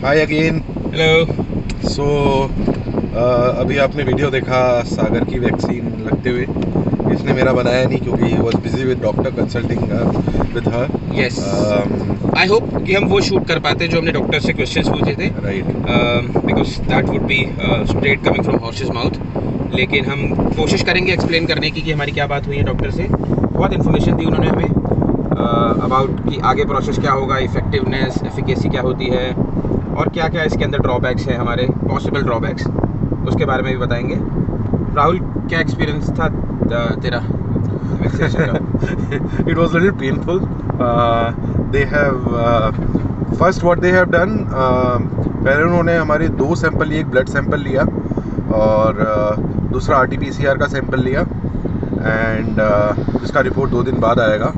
हाय again. Hello. सो अभी आपने video देखा सागर की वैक्सीन लगते हुए। इसने मेरा बनाया नहीं क्योंकि he was busy with doctor consulting with her. Yes, I hope कि हम वो शूट कर पाते जो हमने डॉक्टर से क्वेश्चंस पूछे थे, right. Because that would be straight coming from horses mouth. लेकिन हम कोशिश करेंगे एक्सप्लेन करने की कि हमारी क्या बात हुई है डॉक्टर से। बहुत इन्फॉर्मेशन दी उन्होंने हमें अबाउट कि आगे प्रोसेस क्या होगा, इफेक्टिवनेस, एफिकेसी क्या होती है और क्या क्या इसके अंदर ड्रॉबैक्स हैं, हमारे पॉसिबल ड्रॉबैक्स, उसके बारे में भी बताएंगे। राहुल, क्या एक्सपीरियंस था तेरा वैक्सीनेशन का? It was a little painful. They have first what they have done, पहले उन्होंने हमारे 2 सैंपल लिए, एक ब्लड सैंपल लिया और दूसरा RT-PCR का सैंपल लिया एंड जिसका रिपोर्ट 2 दिन बाद आएगा।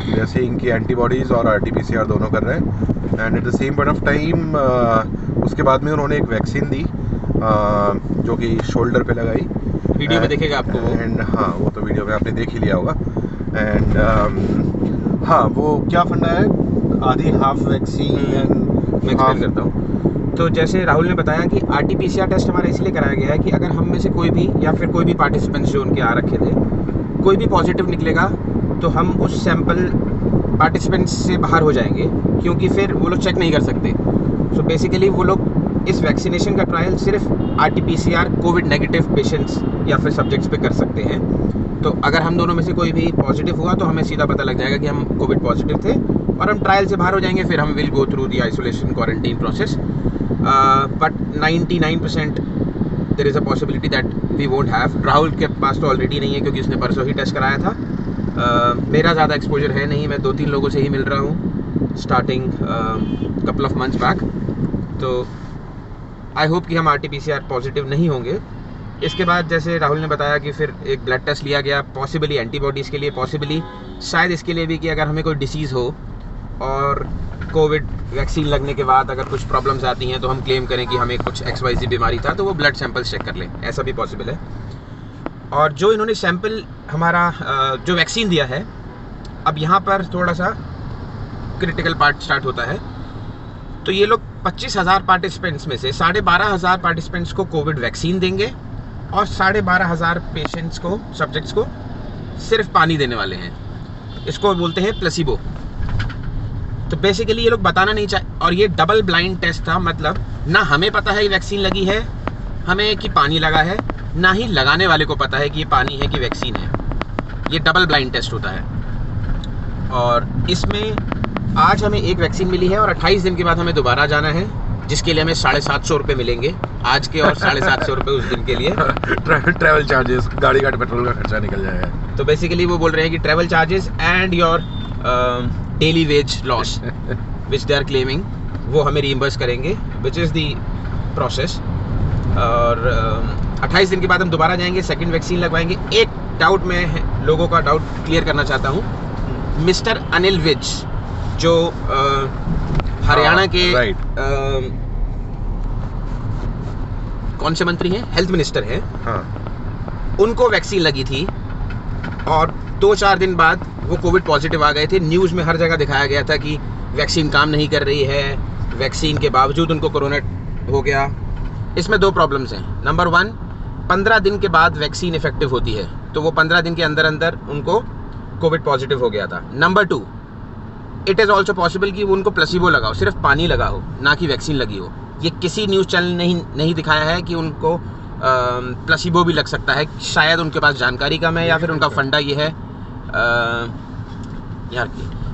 जैसे इनकी एंटीबॉडीज़ और RT-PCR दोनों कर रहे हैं and at the same point of time उसके बाद में उन्होंने एक वैक्सीन दी जो कि शोल्डर पे लगाई। वीडियो में देखेगा आपको वो। एंड हाँ, वो तो वीडियो में आपने देख ही लिया होगा। एंड हाँ, वो क्या फंडा है, आधी हाफ वैक्सीन एंड मैं एक्सप्लेन करता हूँ। तो जैसे राहुल ने बताया कि RT-PCR टेस्ट हमारा इसीलिए कराया गया है कि अगर हम में से कोई भी या फिर कोई भी पार्टिसिपेंट्स जो उनके आ रखे थे, कोई भी पॉजिटिव निकलेगा तो हम उस सैंपल पार्टिसिपेंट्स से बाहर हो जाएंगे, क्योंकि फिर वो लोग चेक नहीं कर सकते। सो बेसिकली वो लोग इस वैक्सीनेशन का ट्रायल सिर्फ RT-PCR कोविड नेगेटिव पेशेंट्स या फिर सब्जेक्ट्स पे कर सकते हैं। तो अगर हम दोनों में से कोई भी पॉजिटिव हुआ तो हमें सीधा पता लग जाएगा कि हम कोविड पॉजिटिव थे और हम ट्रायल से बाहर हो जाएंगे। फिर हम will go through the isolation quarantine process, but 99% there is a possibility that we won't have. Rahul के पास तो ऑलरेडी नहीं है क्योंकि उसने परसों ही टेस्ट कराया था। मेरा ज़्यादा एक्सपोजर है नहीं, मैं 2-3 लोगों से ही मिल रहा हूँ starting couple of months back. तो आई होप कि हम RT-PCR पॉजिटिव नहीं होंगे। इसके बाद जैसे राहुल ने बताया कि फिर एक ब्लड टेस्ट लिया गया, पॉसिबली एंटीबॉडीज़ के लिए, पॉसिबली शायद इसके लिए भी कि अगर हमें कोई डिसीज़ हो और कोविड वैक्सीन लगने के बाद अगर कुछ प्रॉब्लम्स आती हैं तो हम क्लेम करें कि हमें कुछ XYZ बीमारी था, तो वो ब्लड सैंपल्स चेक कर लें, ऐसा भी पॉसिबल है। और जो इन्होंने सैंपल हमारा जो वैक्सीन दिया है, अब यहाँ पर थोड़ा सा क्रिटिकल पार्ट स्टार्ट होता है। तो ये लोग 25,000 पार्टिसिपेंट्स में से 12,500 पार्टिसिपेंट्स को कोविड वैक्सीन देंगे और 12,500 पेशेंट्स को, सब्जेक्ट्स को सिर्फ पानी देने वाले हैं। इसको बोलते हैं प्लेसिबो। तो बेसिकली ये लोग बताना नहीं चाहे, और ये डबल ब्लाइंड टेस्ट था, मतलब ना हमें पता है वैक्सीन लगी है हमें कि पानी लगा है, ना ही लगाने वाले को पता है कि ये पानी है कि वैक्सीन है। ये डबल ब्लाइंड टेस्ट होता है और इसमें आज हमें एक वैक्सीन मिली है और 28 दिन के बाद हमें दोबारा जाना है, जिसके लिए हमें 750 रुपये मिलेंगे आज के और 750 रुपये उस दिन के लिए। ट्रैवल चार्जेस, गाड़ी का पेट्रोल का खर्चा निकल जाएगा। तो बेसिकली वो बोल रहे हैं कि travel charges and your daily wage loss which they are claiming, वो हमें रीइंबर्स करेंगे, विच इज़ दी प्रोसेस। और 28 दिन के बाद हम दोबारा जाएंगे, सेकंड वैक्सीन लगवाएंगे। एक डाउट मैं लोगों का डाउट क्लियर करना चाहता हूँ। मिस्टर अनिल विज जो हरियाणा के कौन से मंत्री हैं, हेल्थ मिनिस्टर हैं, उनको वैक्सीन लगी थी और 2-4 दिन बाद वो कोविड पॉजिटिव आ गए थे। न्यूज़ में हर जगह दिखाया गया था कि वैक्सीन काम नहीं कर रही है, वैक्सीन के बावजूद उनको कोरोना हो गया। इसमें 2 प्रॉब्लम्स हैं। नंबर 1, 15 दिन के बाद वैक्सीन इफेक्टिव होती है, तो वो 15 दिन के अंदर अंदर उनको कोविड पॉजिटिव हो गया था। Number 2, it is also possible कि वो उनको प्लेसिबो लगा हो, सिर्फ पानी लगा हो, ना कि वैक्सीन लगी हो। ये किसी न्यूज़ चैनल ने नहीं दिखाया है कि उनको प्लेसिबो भी लग सकता है। शायद उनके पास जानकारी कम है या फिर उनका फंडा ये है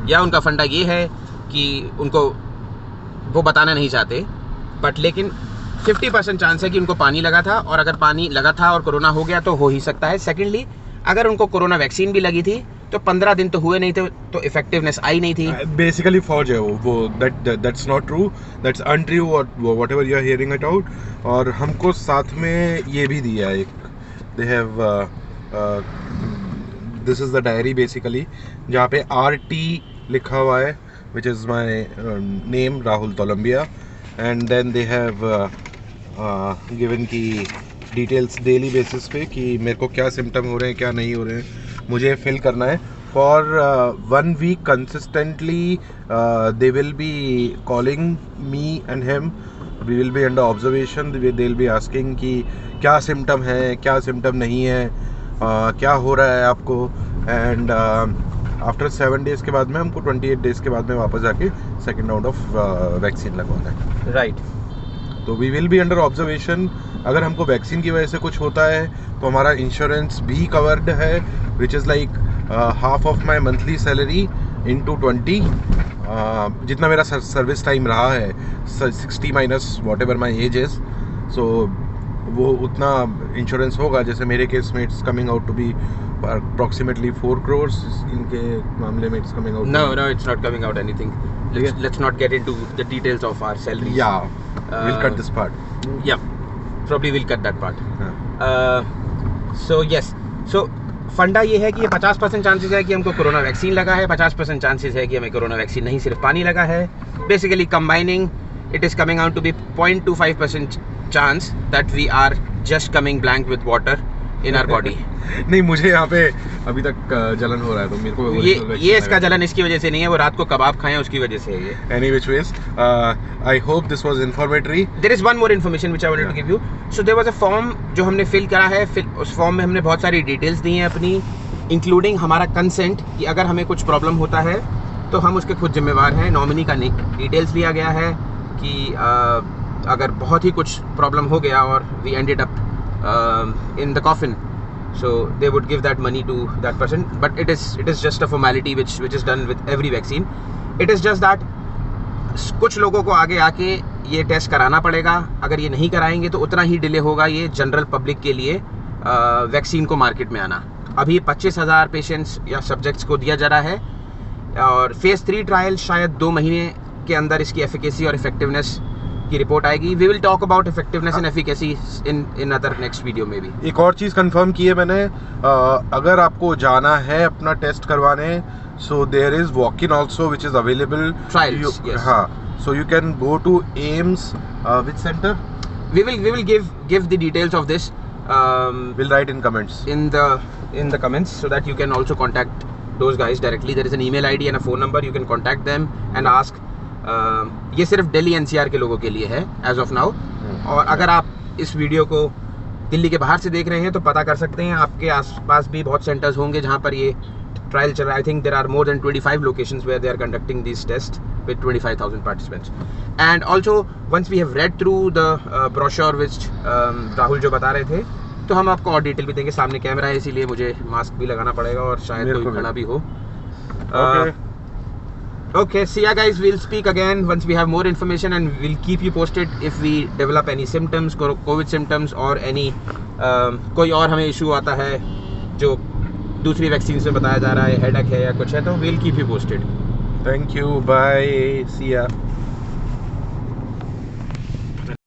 या उनका फंडा ये है कि उनको वो बताना नहीं चाहते। बट लेकिन 50% चांस है कि उनको पानी लगा था, और अगर पानी लगा था और कोरोना हो गया तो हो ही सकता है। सेकेंडली, अगर उनको कोरोना वैक्सीन भी लगी थी तो 15 दिन तो हुए नहीं थे, तो इफेक्टिवनेस आई नहीं थी। बेसिकली फॉर्ज है वो that's not true, that's untrue, whatever you are hearing it out. और हमको साथ में ये भी दिया एक, they have this is the diary basically, जहाँ पे RT लिखा हुआ है, which is my name, Rahul Tolambia. And then they have given की डिटेल्स डेली बेसिस पे कि मेरे को क्या सिम्टम हो रहे हैं, क्या नहीं हो रहे हैं, मुझे फिल करना है। for 1 week consistently. They will be calling me and him. We will be under observation. They'll be asking कि क्या सिम्टम है, क्या सिम्टम नहीं है, क्या हो रहा है आपको. एंड आफ्टर 7 days के बाद में हमको 28 days के बाद में वापस जाके सेकेंड राउंड ऑफ वैक्सीन लगवाना है. राइट. तो we will be under observation. अगर हमको वैक्सीन की वजह से कुछ होता है तो हमारा इंश्योरेंस भी कवर्ड है, which is like half of my monthly salary into 20. जितना मेरा सर्विस टाइम रहा है 60 minus what ever my age, so वो उतना इंश्योरेंस होगा. जैसे मेरे केस में it's coming out to be approximately 4 crores. इनके मामले में it's coming out. No, it's not coming out anything. Let's not get into the details of our salaries. Yeah, we'll cut this part. Yeah, probably we'll cut that part. हाँ. So yes, so फंडा ये है कि ये 50% chances है कि हमको corona vaccine लगा है, 50% चांसेस है कि हमें कोरोना वैक्सीन नहीं सिर्फ पानी लगा है. Basically combining it is coming out to be 0.25% chance that we are just coming blank with water in our body. नहीं, मुझे यहाँ पे अभी तक जलन हो रहा है, तो मेरे को ये इसका जलन इसकी वजह से नहीं है, वो रात को कबाब खाए उसकी वजह से है ये. Any which ways, I hope this was informatory. There is one more information which I wanted to give you. So there was a form जो हमने फिल करा है. उस फॉर्म में हमने बहुत सारी डिटेल्स दी हैं अपनी, इंक्लूडिंग हमारा कंसेंट कि अगर हमें कुछ प्रॉब्लम होता है तो हम उसके खुद जिम्मेवार हैं. नॉमिनी का डिटेल्स लिया गया है कि अगर बहुत ही कुछ प्रॉब्लम हो गया और we ended up in the coffin, so they would give that money to that person, but it is just a formality which is done with every vaccine. It is just that कुछ लोगों को आगे आके ये test कराना पड़ेगा. अगर ये नहीं कराएंगे तो उतना ही डिले होगा ये जनरल पब्लिक के लिए वैक्सीन को मार्केट में आना. अभी 25,000 पेशेंट्स या सब्जेक्ट्स को दिया जा रहा है और फेज़ 3 ट्रायल शायद 2 महीने के अंदर इसकी एफिकेसी और इफेक्टिवनेस की रिपोर्ट आएगी. We will talk about effectiveness and efficacy in other next video में भी. एक और चीज़ कंफर्म की है मैंने, अगर आपको जाना है अपना टेस्ट करवाने, so there is walk in also which is available. Trials, yes. हाँ, so you can go to AIIMS. Which centre? We will give the details of this. We'll write in comments. In the comments so that you can also contact those guys directly. There is an email ID and a phone number. You can contact them and ask. ये सिर्फ Delhi NCR के लोगों के लिए है as of now. और अगर आप इस वीडियो को दिल्ली के बाहर से देख रहे हैं तो पता कर सकते हैं, आपके आसपास भी बहुत सेंटर्स होंगे जहां पर ये ट्रायल चल रहा है. I think there are more than 25 locations where they are conducting this test with 25,000 participants. And also once we have read through the brochure which Rahul जो बता रहे थे, तो हम आपको और डिटेल भी देंगे. सामने कैमरा है इसीलिए मुझे मास्क भी लगाना पड़ेगा और शायद कोई खड़ा भी हो. Okay, see ya guys, we'll speak again once we have more information and we'll keep you posted if we develop any symptoms, COVID symptoms or any कोई और हमें इशू आता है जो दूसरी वैक्सीन से बताया जा रहा है, हेडेक है या कुछ है, तो we'll keep you posted. Thank you, bye, see ya.